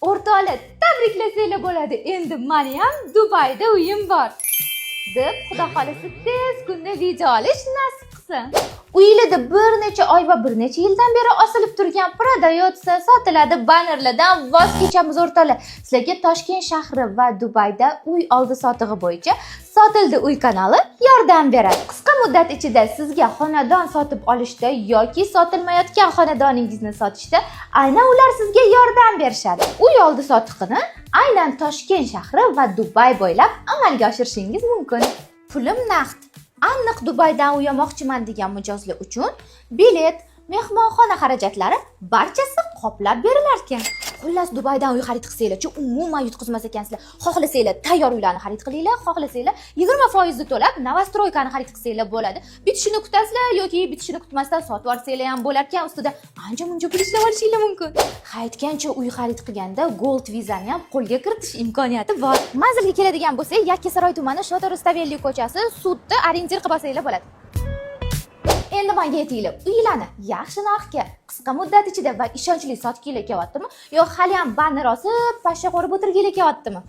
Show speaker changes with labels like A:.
A: O'rtoqlar, tabriklasanglar bo'ladi. Endi meni ham Dubayda uyim bor. Deb Xudo xolasa tez kunda video olish nasib qilsin. Uylarda bir necha oy va bir necha yildan beri osilib turgan Prodayotsda sotiladi bannerlardan voz kechamiz o'rtoqlar. Sizlarga Toshkent shahri va Dubayda uy oldi sotig'i bo'yicha Sotildi uy kanali yordam beradi. Qisqa muddat ichida sizga xonadon sotib olishda yoki sotilmayotgan xonadoningizni sotishda aynan ular sizga yordam berishadi. Uy oldi sotig'ini aynan Toshkent shahri va Dubay bo'ylab amalga oshirishingiz mumkin. Pulim naqd. Aniq Dubaydan uy olmoqchiman degan mijozlar uchun bilet, mehmonxona xarajatlari barchasi qoplab berilar ekan. Xullas Dubaydan uy xarid qilsanglar-chi, umuman yutqizmas ekansizlar. Xohlasanglar tayyor uylarni xarid qilinglar, xohlasanglar 20% to'lab novostroykani xarid qilsanglar bo'ladi. Bitishini kutasizlar yoki bitishini kutmasdan sotib olsanglar ham bo'lar ekan, ustida ancha-muncha pul ishlab olishinglar mumkin. Qaytgancha uy xarid qilganda Gold vizani ham qo'lga kiritish imkoniyati bor. Manzilga keladigan bo'lsak, Yakkasaroy tumani Shota Rustavelli ko'chasi, sudda arendir qilib olsanglar bo'ladi. Endi menga aytinglar, uylarni yaxshi narxga, qisqa muddat ichida va ishonchli sotginglar kelyaptimi, yo hali ham banner osib, pashsha qo'rib o'tirginglar kelyaptimi?